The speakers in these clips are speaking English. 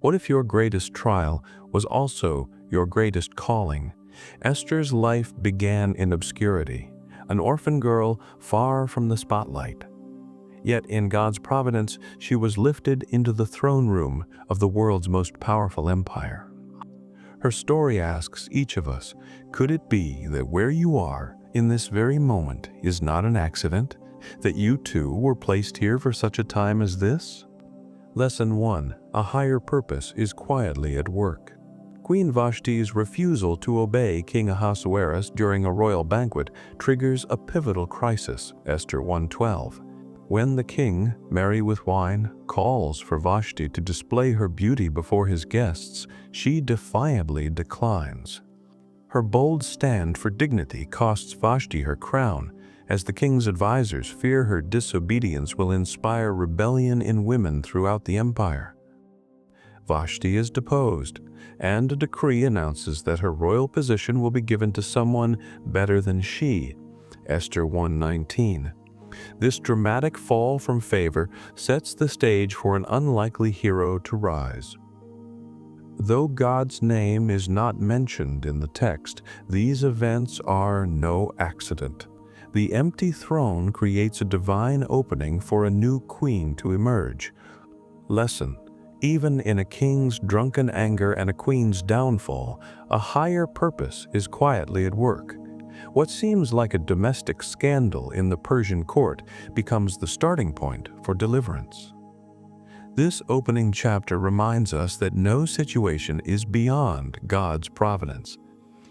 What if your greatest trial was also your greatest calling? Esther's life began in obscurity, an orphan girl far from the spotlight. Yet in God's providence, she was lifted into the throne room of the world's most powerful empire. Her story asks each of us, could it be that where you are in this very moment is not an accident, that you too were placed here for such a time as this? Lesson 1. A higher purpose is quietly at work. Queen Vashti's refusal to obey King Ahasuerus during a royal banquet triggers a pivotal crisis, Esther 1:12. When the king, merry with wine, calls for Vashti to display her beauty before his guests, she defiantly declines. Her bold stand for dignity costs Vashti her crown, as the king's advisors fear her disobedience will inspire rebellion in women throughout the empire. Vashti is deposed, and a decree announces that her royal position will be given to someone better than she, Esther 1:19. This dramatic fall from favor sets the stage for an unlikely hero to rise. Though God's name is not mentioned in the text, these events are no accident. The empty throne creates a divine opening for a new queen to emerge. Lesson: even in a king's drunken anger and a queen's downfall, a higher purpose is quietly at work. What seems like a domestic scandal in the Persian court becomes the starting point for deliverance. This opening chapter reminds us that no situation is beyond God's providence.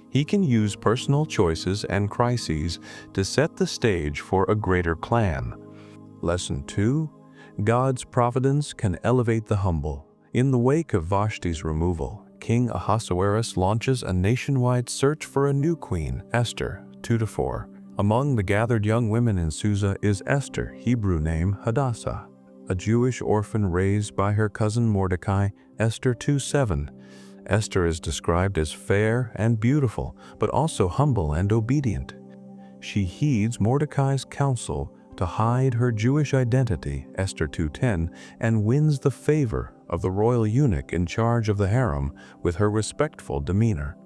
He can use personal choices and crises to set the stage for a greater plan. Lesson 2. God's providence can elevate the humble. In the wake of Vashti's removal, King Ahasuerus launches a nationwide search for a new queen, Esther 2-4. Among the gathered young women in Susa is Esther, Hebrew name Hadassah, a Jewish orphan raised by her cousin Mordecai, Esther 2:7. Esther is described as fair and beautiful, but also humble and obedient. She heeds Mordecai's counsel to hide her Jewish identity, Esther 2:10, and wins the favor of the royal eunuch in charge of the harem with her respectful demeanor.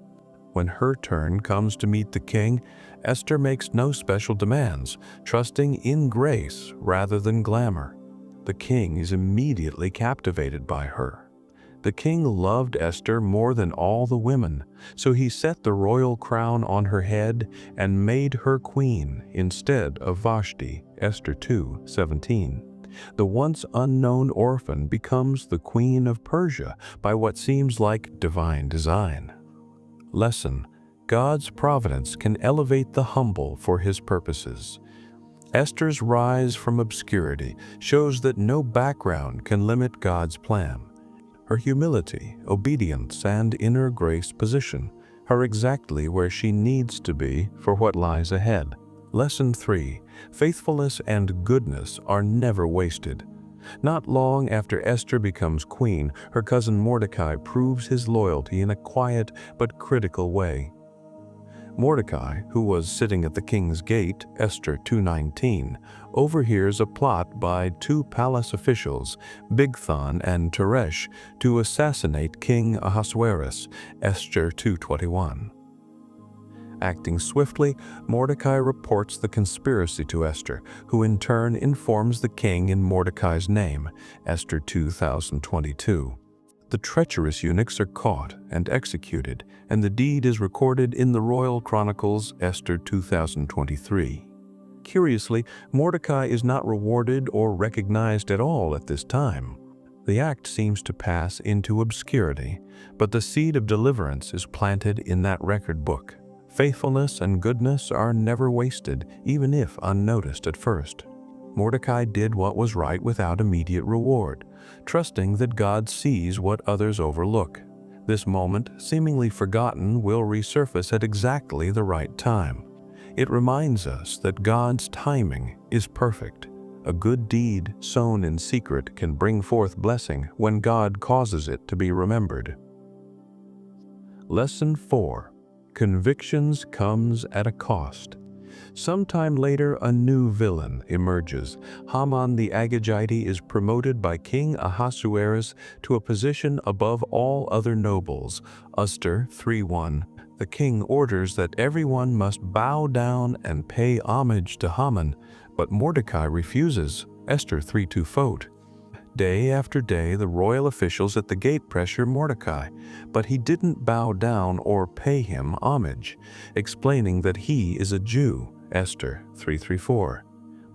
When her turn comes to meet the king, Esther makes no special demands, trusting in grace rather than glamour. The king is immediately captivated by her. The king loved Esther more than all the women, so he set the royal crown on her head and made her queen instead of Vashti, Esther 2:17. The once unknown orphan becomes the queen of Persia by what seems like divine design. Lesson: God's providence can elevate the humble for his purposes. Esther's rise from obscurity shows that no background can limit God's plan. Her humility, obedience, and inner grace position her exactly where she needs to be for what lies ahead. Lesson 3. Faithfulness and goodness are never wasted. Not long after Esther becomes queen, her cousin Mordecai proves his loyalty in a quiet but critical way. Mordecai, who was sitting at the king's gate, Esther 2:19, overhears a plot by two palace officials, Bigthan and Teresh, to assassinate King Ahasuerus, Esther 2:21. Acting swiftly, Mordecai reports the conspiracy to Esther, who in turn informs the king in Mordecai's name, Esther 2022. The treacherous eunuchs are caught and executed, and the deed is recorded in the Royal Chronicles, Esther 2023. Curiously, Mordecai is not rewarded or recognized at all at this time. The act seems to pass into obscurity, but the seed of deliverance is planted in that record book. Faithfulness and goodness are never wasted, even if unnoticed at first. Mordecai did what was right without immediate reward, trusting that God sees what others overlook. This moment, seemingly forgotten, will resurface at exactly the right time. It reminds us that God's timing is perfect. A good deed sown in secret can bring forth blessing when God causes it to be remembered. Lesson 4. Convictions comes at a cost. Sometime later, a new villain emerges. Haman the Agagite is promoted by King Ahasuerus to a position above all other nobles. Esther 3:1. The king orders that everyone must bow down and pay homage to Haman, but Mordecai refuses. Esther 3:2. Day after day, the royal officials at the gate pressure Mordecai, but he didn't bow down or pay him homage, explaining that he is a Jew. Esther 3:4.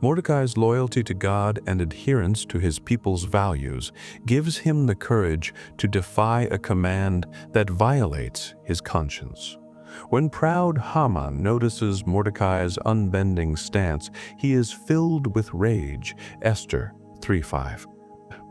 Mordecai's loyalty to God and adherence to his people's values gives him the courage to defy a command that violates his conscience. When proud Haman notices Mordecai's unbending stance, he is filled with rage. Esther 3:5.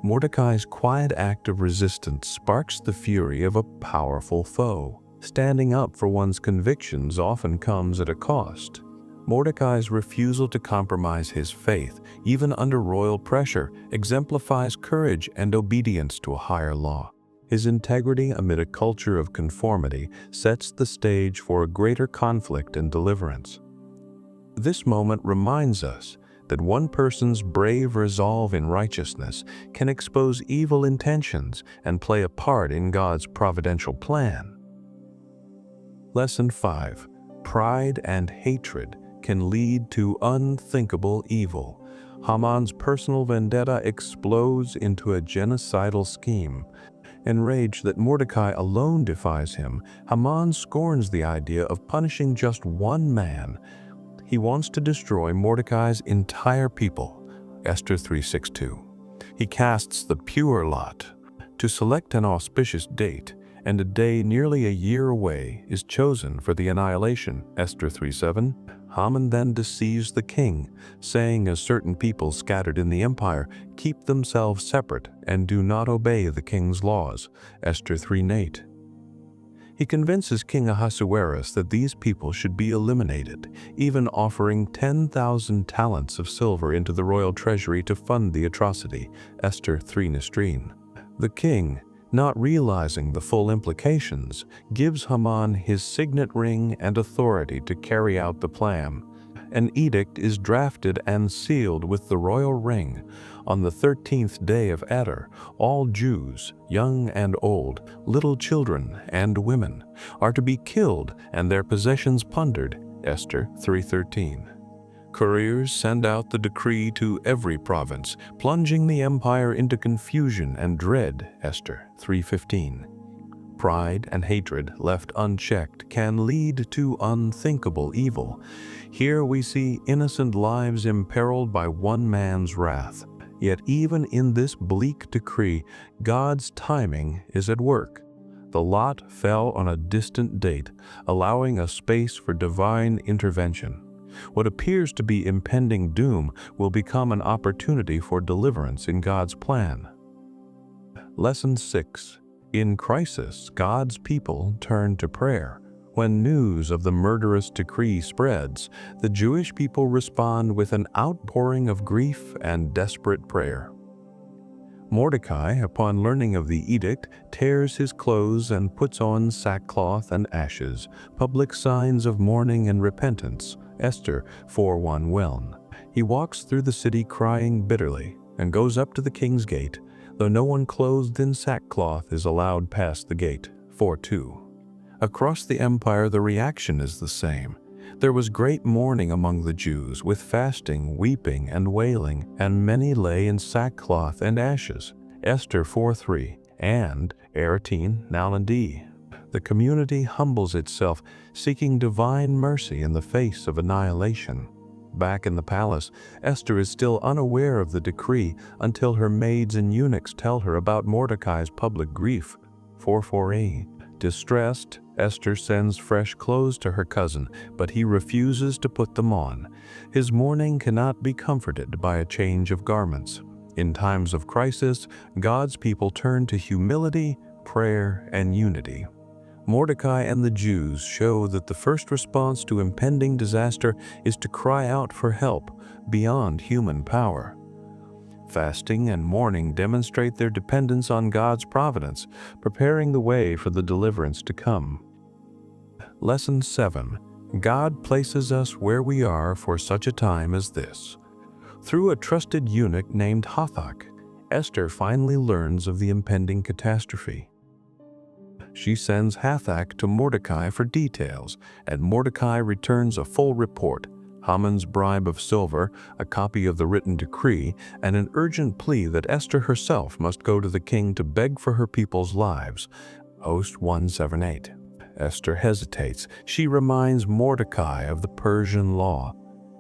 Mordecai's quiet act of resistance sparks the fury of a powerful foe. Standing up for one's convictions often comes at a cost. Mordecai's refusal to compromise his faith, even under royal pressure, exemplifies courage and obedience to a higher law. His integrity amid a culture of conformity sets the stage for a greater conflict and deliverance. This moment reminds us that one person's brave resolve in righteousness can expose evil intentions and play a part in God's providential plan. Lesson 5. Pride and hatred can lead to unthinkable evil. Haman's personal vendetta explodes into a genocidal scheme. Enraged that Mordecai alone defies him, Haman scorns the idea of punishing just one man. He wants to destroy Mordecai's entire people. Esther 3:6-2. He casts the pure lot to select an auspicious date, and a day nearly a year away is chosen for the annihilation. Esther 3:7. Haman then deceives the king, saying as certain people scattered in the empire keep themselves separate and do not obey the king's laws. Esther 3:8. He convinces King Ahasuerus that these people should be eliminated, even offering 10,000 talents of silver into the royal treasury to fund the atrocity. Esther 3:9. The king, not realizing the full implications, gives Haman his signet ring and authority to carry out the plan. An edict is drafted and sealed with the royal ring. On the 13th day of Adar, all Jews, young and old, little children and women, are to be killed and their possessions plundered. Esther 3:13. Couriers send out the decree to every province, plunging the empire into confusion and dread. Esther 3:15. Pride and hatred left unchecked can lead to unthinkable evil. Here we see innocent lives imperiled by one man's wrath. Yet even in this bleak decree, God's timing is at work. The lot fell on a distant date, allowing a space for divine intervention. What appears to be impending doom will become an opportunity for deliverance in God's plan. Lesson 6. In crisis, God's people turn to prayer. When news of the murderous decree spreads, the Jewish people respond with an outpouring of grief and desperate prayer. Mordecai, upon learning of the edict, tears his clothes and puts on sackcloth and ashes, public signs of mourning and repentance. Esther 4:1. He walks through the city crying bitterly and goes up to the king's gate, though no one clothed in sackcloth is allowed past the gate. 4:2. Across the empire, the reaction is the same. There was great mourning among the Jews, with fasting, weeping, and wailing, and many lay in sackcloth and ashes. Esther 4:3 and Eretine, Nalandi. The community humbles itself, seeking divine mercy in the face of annihilation. Back in the palace, Esther is still unaware of the decree until her maids and eunuchs tell her about Mordecai's public grief. 4:4a. Distressed, Esther sends fresh clothes to her cousin, but he refuses to put them on. His mourning cannot be comforted by a change of garments. In times of crisis, God's people turn to humility, prayer, and unity. Mordecai and the Jews show that the first response to impending disaster is to cry out for help beyond human power. Fasting and mourning demonstrate their dependence on God's providence, preparing the way for the deliverance to come. Lesson 7. God places us where we are for such a time as this. Through a trusted eunuch named Hathach, Esther finally learns of the impending catastrophe. She sends Hathach to Mordecai for details, and Mordecai returns a full report: Haman's bribe of silver, a copy of the written decree, and an urgent plea that Esther herself must go to the king to beg for her people's lives. Host 178. Esther hesitates. She reminds Mordecai of the Persian law.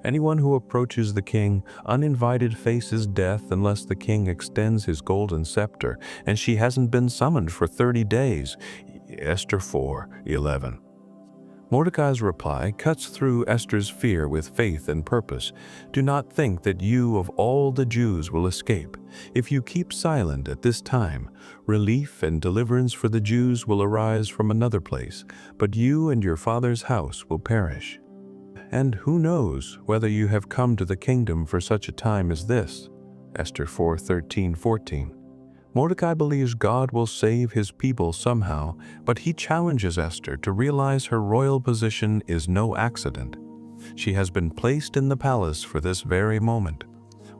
Anyone who approaches the king uninvited faces death unless the king extends his golden scepter, and she hasn't been summoned for 30 days. Esther 4:11. Mordecai's reply cuts through Esther's fear with faith and purpose. Do not think that you of all the Jews will escape. If you keep silent at this time, relief and deliverance for the Jews will arise from another place, but you and your father's house will perish. And who knows whether you have come to the kingdom for such a time as this? Esther 4:13-14. Mordecai believes God will save his people somehow, but he challenges Esther to realize her royal position is no accident. She has been placed in the palace for this very moment.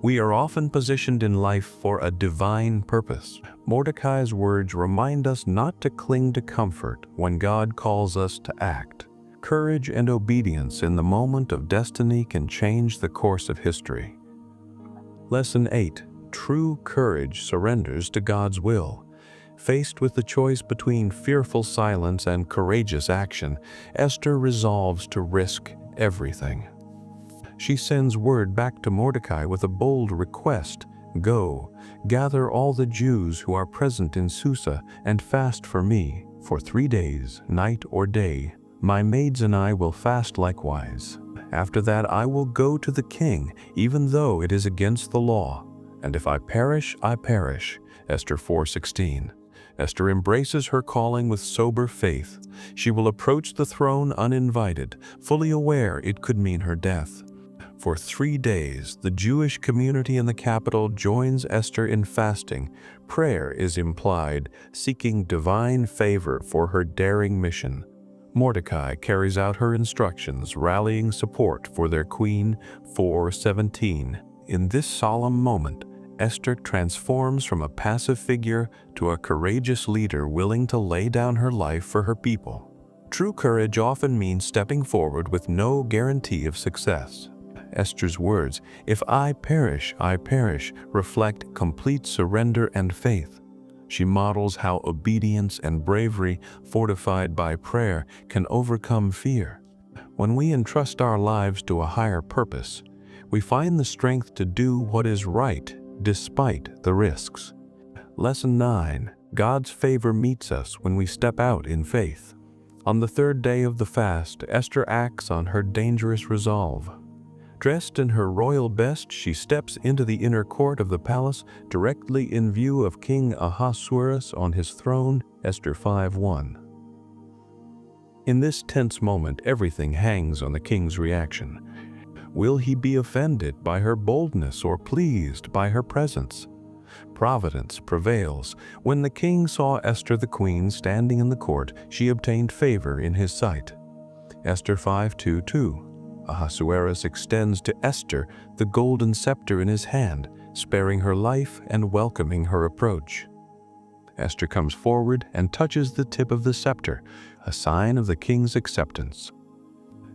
We are often positioned in life for a divine purpose. Mordecai's words remind us not to cling to comfort when God calls us to act. Courage and obedience in the moment of destiny can change the course of history. Lesson 8. True courage surrenders to God's will. Faced with the choice between fearful silence and courageous action, Esther resolves to risk everything. She sends word back to Mordecai with a bold request: "Go, gather all the Jews who are present in Susa and fast for me for 3 days, night or day. My maids and I will fast likewise. After that I will go to the king, even though it is against the law. And if I perish, I perish." Esther 4:16. Esther embraces her calling with sober faith. She will approach the throne uninvited, fully aware it could mean her death. For 3 days, the Jewish community in the capital joins Esther in fasting. Prayer is implied, seeking divine favor for her daring mission. Mordecai carries out her instructions, rallying support for their queen. 4:17. In this solemn moment, Esther transforms from a passive figure to a courageous leader willing to lay down her life for her people. True courage often means stepping forward with no guarantee of success. Esther's words, "If I perish, I perish," reflect complete surrender and faith. She models how obedience and bravery, fortified by prayer, can overcome fear. When we entrust our lives to a higher purpose, we find the strength to do what is right despite the risks. Lesson 9. God's favor meets us when we step out in faith. On the 3rd day of the fast, Esther acts on her dangerous resolve. Dressed in her royal best, she steps into the inner court of the palace, directly in view of King Ahasuerus on his throne. Esther 5:1. In this tense moment, everything hangs on the king's reaction. Will he be offended by her boldness or pleased by her presence? Providence prevails. When the king saw Esther the queen standing in the court, she obtained favor in his sight. Esther 5:2-2. Ahasuerus extends to Esther the golden scepter in his hand, sparing her life and welcoming her approach. Esther comes forward and touches the tip of the scepter, a sign of the king's acceptance.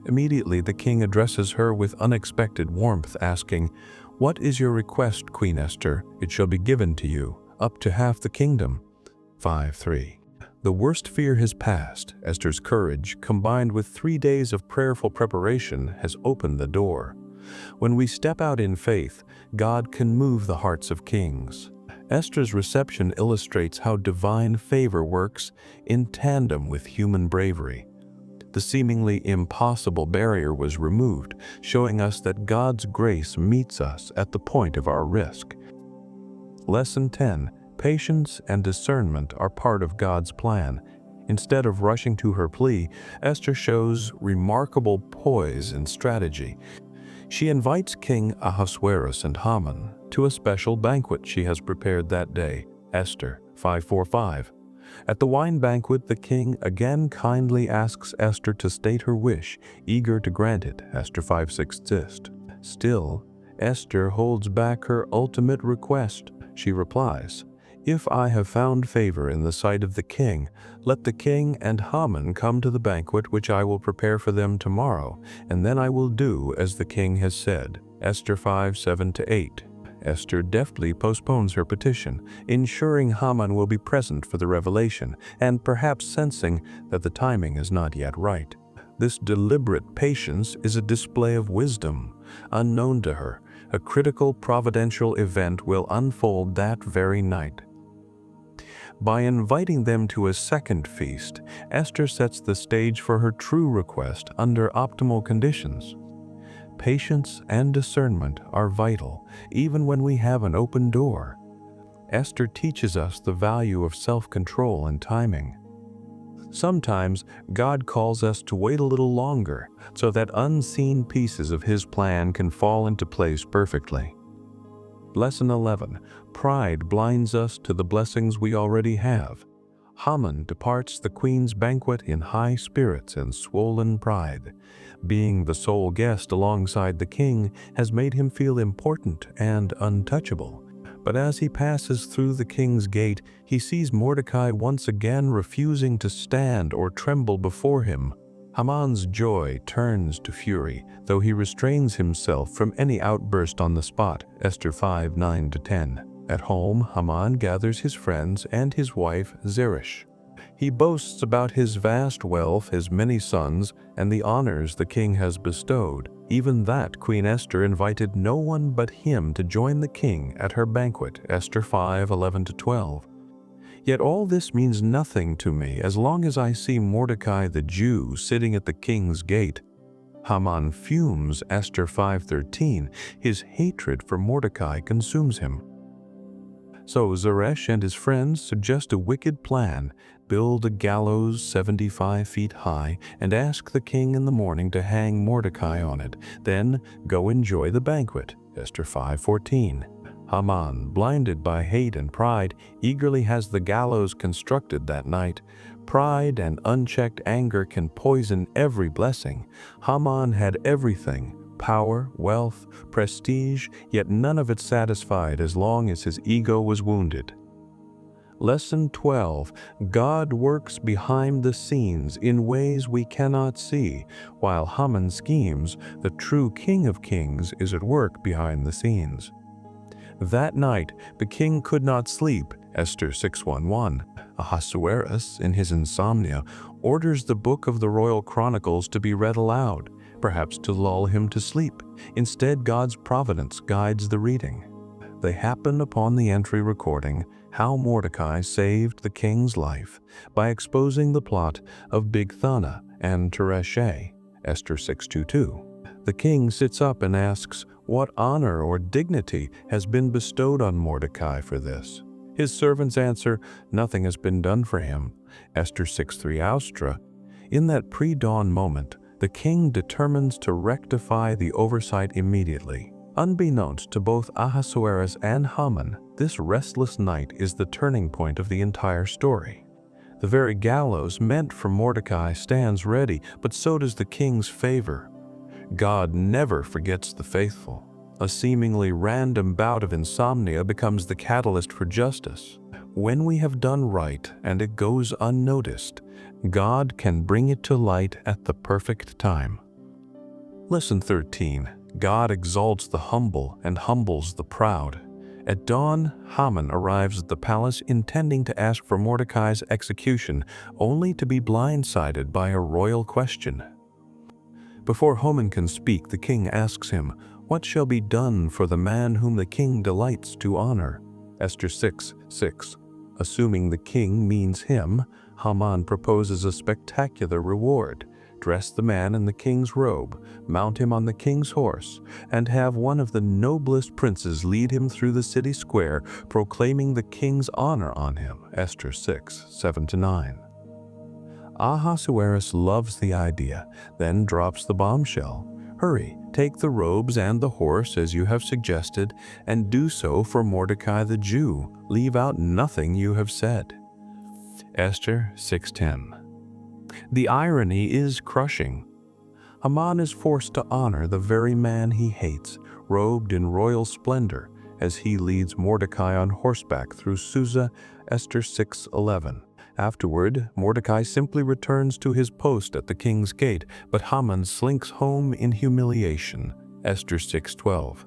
Immediately the king addresses her with unexpected warmth, asking, "What is your request, Queen Esther? It shall be given to you, up to half the kingdom." 5:3. The worst fear has passed. Esther's courage, combined with 3 days of prayerful preparation, has opened the door. When we step out in faith, God can move the hearts of kings. Esther's reception illustrates how divine favor works in tandem with human bravery. The seemingly impossible barrier was removed, showing us that God's grace meets us at the point of our risk. Lesson 10. Patience and discernment are part of God's plan. Instead of rushing to her plea, Esther shows remarkable poise and strategy. She invites King Ahasuerus and Haman to a special banquet she has prepared that day. Esther 5:4-5. At the wine banquet, the king again kindly asks Esther to state her wish, eager to grant it, Esther 5:6. Still, Esther holds back her ultimate request. She replies, "If I have found favor in the sight of the king, let the king and Haman come to the banquet which I will prepare for them tomorrow, and then I will do as the king has said." Esther 5:7-8. Esther deftly postpones her petition, ensuring Haman will be present for the revelation, and perhaps sensing that the timing is not yet right. This deliberate patience is a display of wisdom. Unknown to her, a critical providential event will unfold that very night. By inviting them to a second feast, Esther sets the stage for her true request under optimal conditions. Patience and discernment are vital, even when we have an open door. Esther teaches us the value of self-control and timing. Sometimes God calls us to wait a little longer so that unseen pieces of His plan can fall into place perfectly. Lesson 11. Pride blinds us to the blessings we already have. Haman departs the queen's banquet in high spirits and swollen pride. Being the sole guest alongside the king has made him feel important and untouchable. But as he passes through the king's gate, he sees Mordecai once again refusing to stand or tremble before him. Haman's joy turns to fury, though he restrains himself from any outburst on the spot. Esther 5:9-10. At home, Haman gathers his friends and his wife Zeresh. He boasts about his vast wealth, his many sons, and the honors the king has bestowed. Even that Queen Esther invited no one but him to join the king at her banquet. Esther 5:11-12. Yet all this means nothing to me as long as I see Mordecai the Jew sitting at the king's gate. Haman fumes. Esther 5:13. His hatred for Mordecai consumes him. So Zeresh and his friends suggest a wicked plan: build a gallows 75 feet high and ask the king in the morning to hang Mordecai on it. Then go enjoy the banquet. Esther 5:14. Haman, blinded by hate and pride, eagerly has the gallows constructed that night. Pride and unchecked anger can poison every blessing. Haman had everything: power, wealth, prestige, yet none of it satisfied as long as his ego was wounded. Lesson 12. God works behind the scenes in ways we cannot see. While Haman schemes, the true King of Kings is at work behind the scenes. That night, the king could not sleep. Esther 6:1-1. Ahasuerus, in his insomnia, orders the book of the royal chronicles to be read aloud, perhaps to lull him to sleep. Instead, God's providence guides the reading. They happen upon the entry recording how Mordecai saved the king's life by exposing the plot of Bigthana and Teresha. Esther 6:2-2. The king sits up and asks, what honor or dignity has been bestowed on Mordecai for this? His servants answer, nothing has been done for him. Esther 6:3. In that pre-dawn moment, the king determines to rectify the oversight immediately. Unbeknownst to both Ahasuerus and Haman, this restless night is the turning point of the entire story. The very gallows meant for Mordecai stands ready, but so does the king's favor. God never forgets the faithful. A seemingly random bout of insomnia becomes the catalyst for justice. When we have done right and it goes unnoticed, God can bring it to light at the perfect time. Lesson 13. God exalts the humble and humbles the proud. At dawn, Haman arrives at the palace intending to ask for Mordecai's execution, only to be blindsided by a royal question. Before Haman can speak, the king asks him, what shall be done for the man whom the king delights to honor? Esther 6:6. Assuming the king means him, Haman proposes a spectacular reward. Dress the man in the king's robe, mount him on the king's horse, and have one of the noblest princes lead him through the city square, proclaiming the king's honor on him. Esther 6:7-9. Ahasuerus loves the idea, then drops the bombshell. Hurry, take the robes and the horse as you have suggested, and do so for Mordecai the Jew. Leave out nothing you have said. Esther 6:10. The irony is crushing. Haman is forced to honor the very man he hates, robed in royal splendor, as he leads Mordecai on horseback through Susa, Esther 6:11. Afterward, Mordecai simply returns to his post at the king's gate, but Haman slinks home in humiliation, Esther 6:12.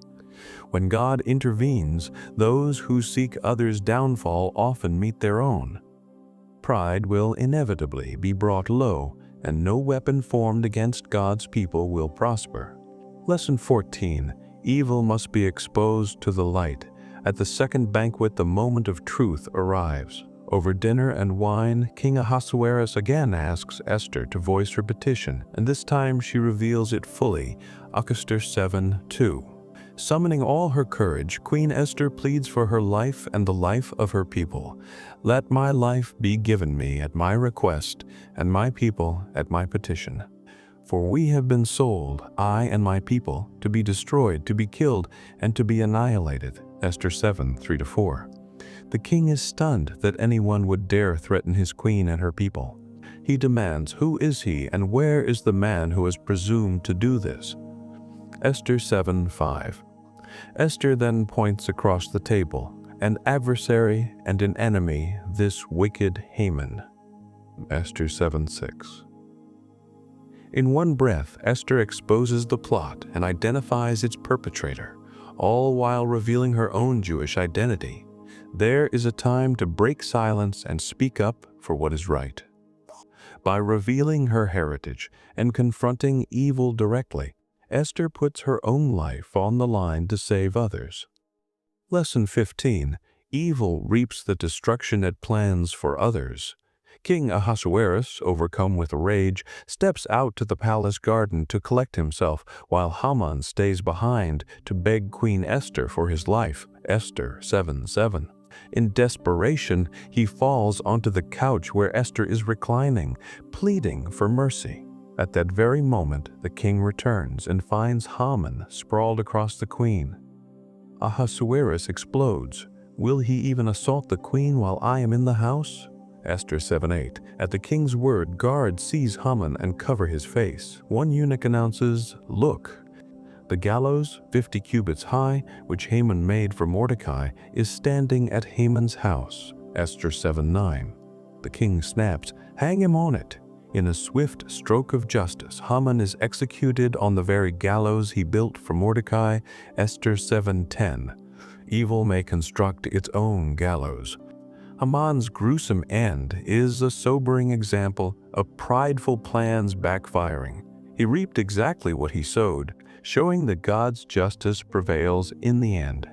When God intervenes, those who seek others' downfall often meet their own. Pride will inevitably be brought low, and no weapon formed against God's people will prosper. Lesson 14. Evil must be exposed to the light. At the second banquet, the moment of truth arrives. Over dinner and wine, King Ahasuerus again asks Esther to voice her petition, and this time she reveals it fully, Esther 7:2. Summoning all her courage, Queen Esther pleads for her life and the life of her people. Let my life be given me at my request, and my people at my petition. For we have been sold, I and my people, to be destroyed, to be killed, and to be annihilated. Esther 7:3-4. The king is stunned that anyone would dare threaten his queen and her people. He demands, who is he, and where is the man who has presumed to do this? Esther 7:5. Esther then points across the table, an adversary and an enemy, this wicked Haman. Esther 7:6. In one breath, Esther exposes the plot and identifies its perpetrator, all while revealing her own Jewish identity. There is a time to break silence and speak up for what is right. By revealing her heritage and confronting evil directly, Esther puts her own life on the line to save others. Lesson 15. Evil reaps the destruction it plans for others. King Ahasuerus, overcome with rage, steps out to the palace garden to collect himself, while Haman stays behind to beg Queen Esther for his life. Esther 7:7. In desperation, he falls onto the couch where Esther is reclining, pleading for mercy. At that very moment, the king returns and finds Haman sprawled across the queen. Ahasuerus explodes. Will he even assault the queen while I am in the house? Esther 7:8. At the king's word, guards seize Haman and cover his face. One eunuch announces, "Look." The gallows, 50 cubits high, which Haman made for Mordecai, is standing at Haman's house. Esther 7:9. The king snaps, "Hang him on it." In a swift stroke of justice, Haman is executed on the very gallows he built for Mordecai. Esther 7:10. Evil may construct its own gallows. Haman's gruesome end is a sobering example of prideful plans backfiring. He reaped exactly what he sowed, showing that God's justice prevails in the end.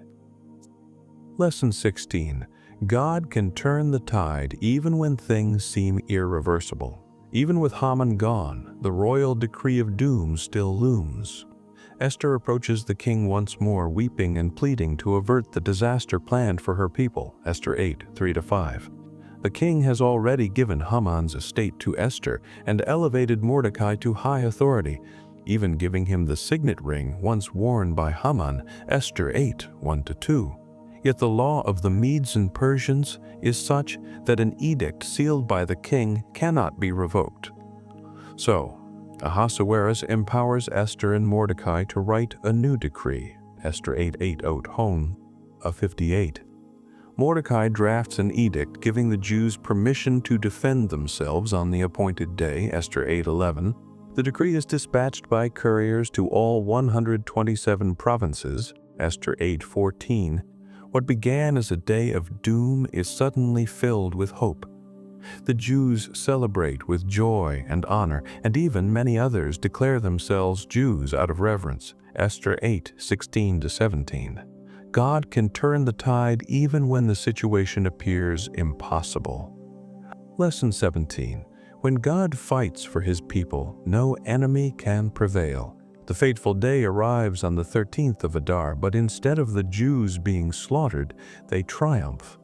Lesson 16. God can turn the tide even when things seem irreversible. Even with Haman gone, the royal decree of doom still looms. Esther approaches the king once more, weeping and pleading to avert the disaster planned for her people. Esther 8:3-5. The king has already given Haman's estate to Esther and elevated Mordecai to high authority, even giving him the signet ring once worn by Haman. Esther 8:1-2. Yet the law of the Medes and Persians is such that an edict sealed by the king cannot be revoked. So, Ahasuerus empowers Esther and Mordecai to write a new decree. Esther 8:8-58. Mordecai drafts an edict giving the Jews permission to defend themselves on the appointed day. Esther 8:11. The decree is dispatched by couriers to all 127 provinces. Esther 8:14. What began as a day of doom is suddenly filled with hope. The Jews celebrate with joy and honor, and even many others declare themselves Jews out of reverence. Esther 8:16-17. God can turn the tide even when the situation appears impossible. Lesson 17. When God fights for his people, no enemy can prevail. The fateful day arrives on the 13th of Adar, but instead of the Jews being slaughtered, they triumph.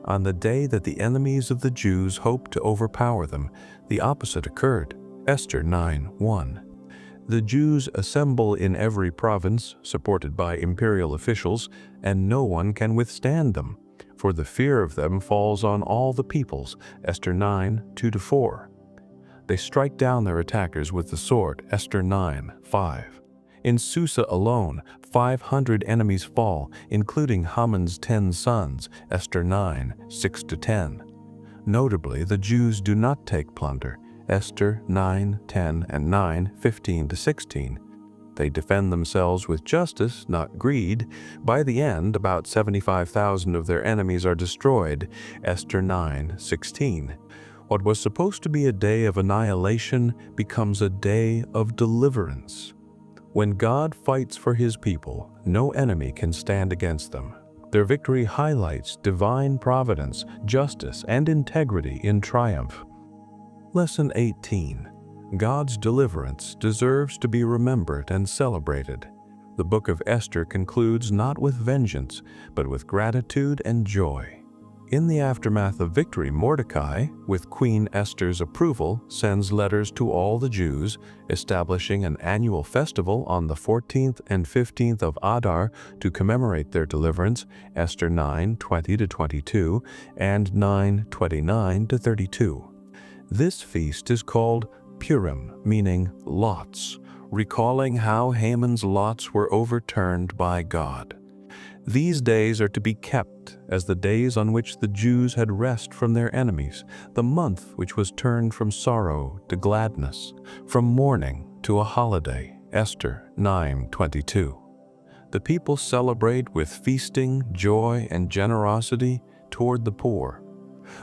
On the day that the enemies of the Jews hoped to overpower them, the opposite occurred. Esther 9:1. The Jews assemble in every province, supported by imperial officials, and no one can withstand them. for the fear of them falls on all the peoples. Esther 9, 2-4. They strike down their attackers with the sword. Esther 9, 5. In Susa alone, 500 enemies fall, including Haman's 10 sons. Esther 9, 6-10. Notably, the Jews do not take plunder. Esther 9, 10, and 9, 15-16. They defend themselves with justice, not greed. By the end, about 75,000 of their enemies are destroyed. Esther 9, 16. What was supposed to be a day of annihilation becomes a day of deliverance. When God fights for His people, no enemy can stand against them. Their victory highlights divine providence, justice, and integrity in triumph. Lesson 18. God's deliverance deserves to be remembered and celebrated. The Book of Esther concludes not with vengeance, but with gratitude and joy. In the aftermath of victory, Mordecai, with Queen Esther's approval, sends letters to all the Jews, establishing an annual festival on the 14th and 15th of Adar to commemorate their deliverance. Esther 9, 20-22 and 9, 29-32. This feast is called Purim, meaning lots, recalling how Haman's lots were overturned by God. These days are to be kept as the days on which the Jews had rest from their enemies, the month which was turned from sorrow to gladness, from mourning to a holiday. Esther 9:22. The people celebrate with feasting, joy, and generosity toward the poor.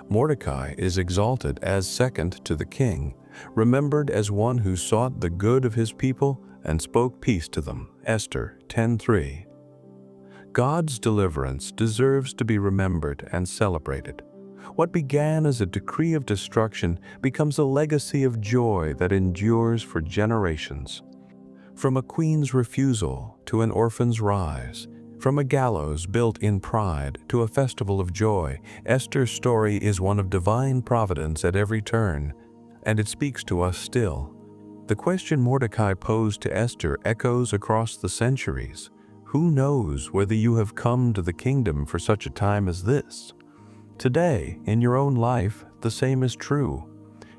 Mordecai is exalted as second to the king, remembered as one who sought the good of his people and spoke peace to them. Esther 10:3. God's deliverance deserves to be remembered and celebrated. What began as a decree of destruction becomes a legacy of joy that endures for generations. From a queen's refusal to an orphan's rise, from a gallows built in pride to a festival of joy, Esther's story is one of divine providence at every turn, and it speaks to us still. The question Mordecai posed to Esther echoes across the centuries. Who knows whether you have come to the kingdom for such a time as this? Today, in your own life, the same is true.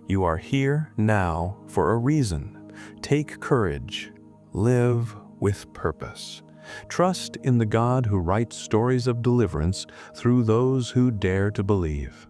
You are here now for a reason. Take courage. Live with purpose. Trust in the God who writes stories of deliverance through those who dare to believe.